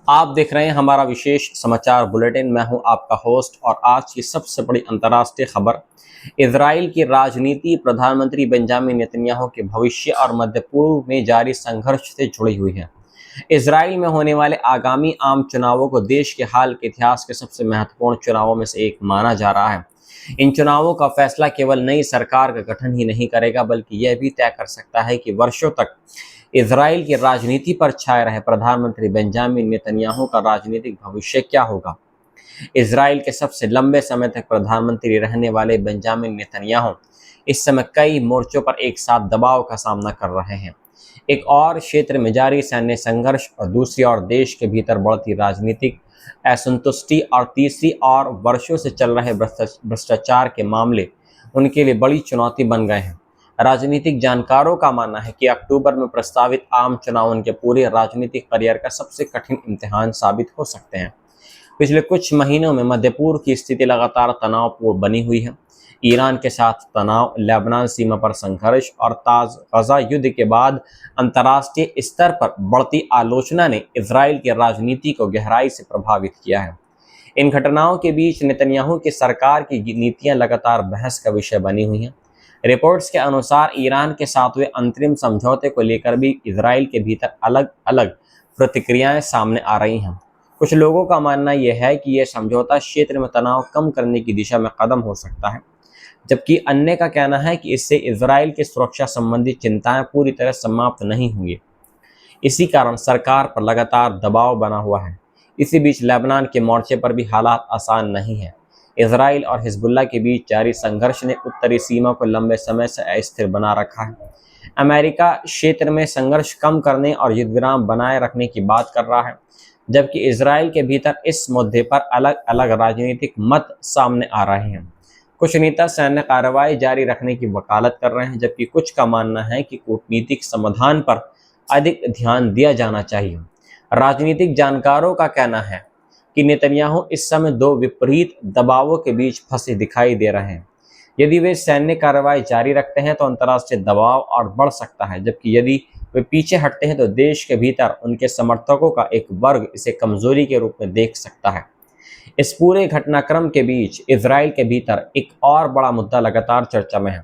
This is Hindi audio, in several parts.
आप देख रहे हैं हमारा विशेष समाचार बुलेटिन। मैं हूं आपका होस्ट और आज की सबसे बड़ी अंतर्राष्ट्रीय खबर इजराइल की राजनीति, प्रधानमंत्री बेंजामिन नेतन्याहू के भविष्य और मध्य पूर्व में जारी संघर्ष से जुड़ी हुई है। इजराइल में होने वाले आगामी आम चुनावों को देश के हाल के इतिहास के सबसे महत्वपूर्ण चुनावों में से एक माना जा रहा है। इन चुनावों का फैसला केवल नई सरकार का गठन ही नहीं करेगा, बल्कि यह भी तय कर सकता है कि वर्षों तक इजराइल की राजनीति पर छाए रहे प्रधानमंत्री बेंजामिन नेतन्याहू का राजनीतिक भविष्य क्या होगा। इजराइल के सबसे लंबे समय तक प्रधानमंत्री रहने वाले बेंजामिन नेतन्याहू इस समय कई मोर्चों पर एक साथ दबाव का सामना कर रहे हैं। एक और क्षेत्र में जारी सैन्य संघर्ष और दूसरी ओर देश के भीतर बढ़ती राजनीतिक असंतुष्टि और तीसरी ओर वर्षों से चल रहे भ्रष्टाचार के मामले उनके लिए बड़ी चुनौती बन गए हैं। राजनीतिक जानकारों का मानना है कि अक्टूबर में प्रस्तावित आम चुनाव उनके पूरे राजनीतिक करियर का सबसे कठिन इम्तिहान साबित हो सकते हैं। पिछले कुछ महीनों में मध्य पूर्व की स्थिति लगातार तनावपूर्ण बनी हुई है। ईरान के साथ तनाव, लेबनान सीमा पर संघर्ष और गजा युद्ध के बाद अंतर्राष्ट्रीय स्तर पर बढ़ती आलोचना ने इजराइल की राजनीति को गहराई से प्रभावित किया है। इन घटनाओं के बीच नेतन्याहू की सरकार की नीतियां लगातार बहस का विषय बनी हुई हैं। रिपोर्ट्स के अनुसार ईरान के साथ हुए अंतरिम समझौते को लेकर भी इजराइल के भीतर अलग अलग प्रतिक्रियाएं सामने आ रही हैं। कुछ लोगों का मानना यह है कि यह समझौता क्षेत्र में तनाव कम करने की दिशा में कदम हो सकता है, जबकि अन्य का कहना है कि इससे इजराइल की सुरक्षा संबंधी चिंताएं पूरी तरह समाप्त नहीं होंगी। इसी कारण सरकार पर लगातार दबाव बना हुआ है। इसी बीच लेबनान के मोर्चे पर भी हालात आसान नहीं है। इजराइल और हिजबुल्लाह के बीच जारी संघर्ष ने उत्तरी सीमा को लंबे समय से अस्थिर बना रखा है। अमेरिका क्षेत्र में संघर्ष कम करने और युद्ध विराम बनाए रखने की बात कर रहा है, जबकि इजराइल के भीतर इस मुद्दे पर अलग अलग राजनीतिक मत सामने आ रहे हैं। कुछ नेता सैन्य कार्रवाई जारी रखने की वकालत कर रहे हैं, जबकि कुछ का मानना है कि कूटनीतिक समाधान पर अधिक ध्यान दिया जाना चाहिए। राजनीतिक जानकारों का कहना है कि नेतन्याहू इस समय दो विपरीत दबावों के बीच फंसे दिखाई दे रहे हैं। यदि वे सैन्य कार्रवाई जारी रखते हैं तो अंतर्राष्ट्रीय दबाव और बढ़ सकता है, जबकि यदि वे पीछे हटते हैं तो देश के भीतर उनके समर्थकों का एक वर्ग इसे कमजोरी के रूप में देख सकता है। इस पूरे घटनाक्रम के बीच इजराइल के भीतर एक और बड़ा मुद्दा लगातार चर्चा में है।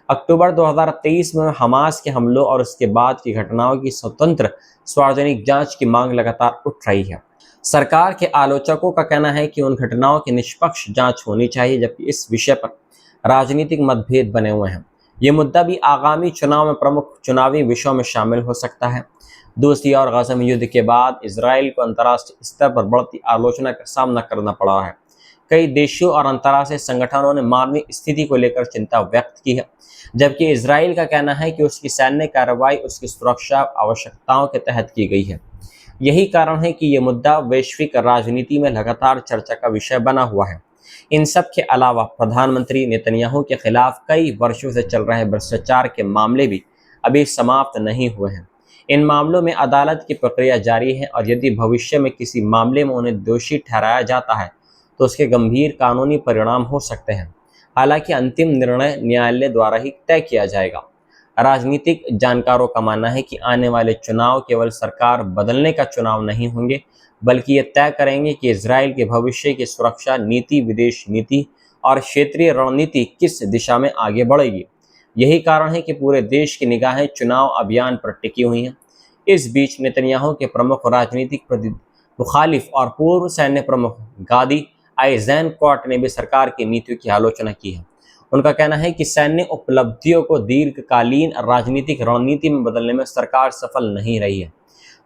अक्टूबर 2023 में हमास के हमलों और उसके बाद की घटनाओं की स्वतंत्र सार्वजनिक जांच की मांग लगातार उठ रही है। सरकार के आलोचकों का कहना है कि उन घटनाओं की निष्पक्ष जांच होनी चाहिए, जबकि इस विषय पर राजनीतिक मतभेद बने हुए हैं। ये मुद्दा भी आगामी चुनाव में प्रमुख चुनावी विषयों में शामिल हो सकता है। दूसरी ओर गजा में युद्ध के बाद इजराइल को अंतर्राष्ट्रीय स्तर पर बढ़ती आलोचना का सामना करना पड़ा है। कई देशों और अंतर्राष्ट्रीय संगठनों ने मानवीय स्थिति को लेकर चिंता व्यक्त की है, जबकि इजराइल का कहना है कि उसकी सैन्य कार्रवाई उसकी सुरक्षा आवश्यकताओं के तहत की गई है। यही कारण है कि ये मुद्दा वैश्विक राजनीति में लगातार चर्चा का विषय बना हुआ है। इन सब के अलावा प्रधानमंत्री नेतन्याहू के खिलाफ कई वर्षों से चल रहे भ्रष्टाचार के मामले भी अभी समाप्त नहीं हुए हैं। इन मामलों में अदालत की प्रक्रिया जारी है और यदि भविष्य में किसी मामले में उन्हें दोषी ठहराया जाता है तो उसके गंभीर कानूनी परिणाम हो सकते हैं। हालांकि अंतिम निर्णय न्यायालय द्वारा ही तय किया जाएगा। राजनीतिक जानकारों का मानना है कि आने वाले चुनाव केवल सरकार बदलने का चुनाव नहीं होंगे, बल्कि ये तय करेंगे कि इजराइल के भविष्य की सुरक्षा नीति, विदेश नीति और क्षेत्रीय रणनीति किस दिशा में आगे बढ़ेगी। यही कारण है कि पूरे देश की निगाहें चुनाव अभियान पर टिकी हुई हैं। इस बीच नेतन्याहू के प्रमुख राजनीतिक मुखालिफ और पूर्व सैन्य प्रमुख गादी आइज़ेनकॉट ने भी सरकार की नीतियों की आलोचना की है। उनका कहना है कि सैन्य उपलब्धियों को दीर्घकालीन राजनीतिक रणनीति में बदलने में सरकार सफल नहीं रही है।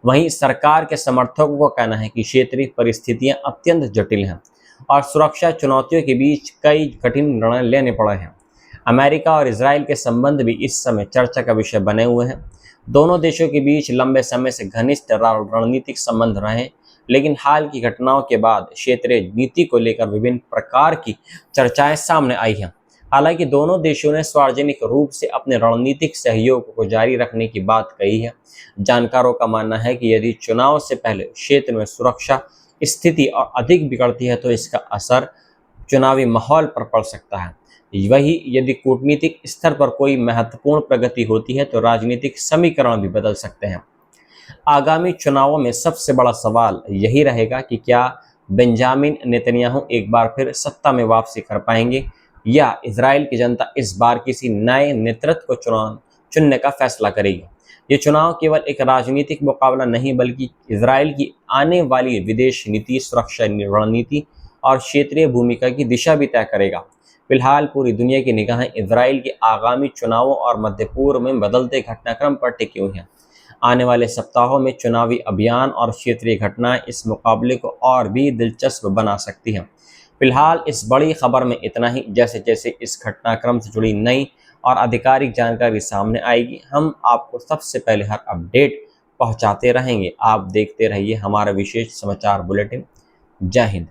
वहीं सरकार के समर्थकों का कहना है कि क्षेत्रीय परिस्थितियां अत्यंत जटिल हैं और सुरक्षा चुनौतियों के बीच कई कठिन निर्णय लेने पड़े हैं। अमेरिका और इजराइल के संबंध भी इस समय चर्चा का विषय बने हुए हैं। दोनों देशों के बीच लंबे समय से घनिष्ठ रणनीतिक संबंध रहे, लेकिन हाल की घटनाओं के बाद क्षेत्रीय नीति को लेकर विभिन्न प्रकार की चर्चाएं सामने आई हैं। हालांकि दोनों देशों ने सार्वजनिक रूप से अपने रणनीतिक सहयोग को जारी रखने की बात कही है। जानकारों का मानना है कि यदि चुनाव से पहले क्षेत्र में सुरक्षा स्थिति और अधिक बिगड़ती है तो इसका असर चुनावी माहौल पर पड़ सकता है। वही यदि कूटनीतिक स्तर पर कोई महत्वपूर्ण प्रगति होती है तो राजनीतिक समीकरण भी बदल सकते हैं। आगामी चुनावों में सबसे बड़ा सवाल यही रहेगा कि क्या बेंजामिन नेतन्याहू एक बार फिर सत्ता में वापसी कर पाएंगे या इजराइल की जनता इस बार किसी नए नेतृत्व को चुनने का फैसला करेगी। ये चुनाव केवल एक राजनीतिक मुकाबला नहीं बल्कि इजराइल की आने वाली विदेश नीति, सुरक्षा रणनीति और क्षेत्रीय भूमिका की दिशा भी तय करेगा। फिलहाल पूरी दुनिया की निगाहें इजराइल के आगामी चुनावों और मध्य पूर्व में बदलते घटनाक्रम पर टिकी हुई हैं। आने वाले सप्ताहों में चुनावी अभियान और क्षेत्रीय घटनाएं इस मुकाबले को और भी दिलचस्प बना सकती हैं। फिलहाल इस बड़ी खबर में इतना ही। जैसे जैसे इस घटनाक्रम से जुड़ी नई और आधिकारिक जानकारी सामने आएगी, हम आपको सबसे पहले हर अपडेट पहुंचाते रहेंगे। आप देखते रहिए हमारा विशेष समाचार बुलेटिन। जय हिंद।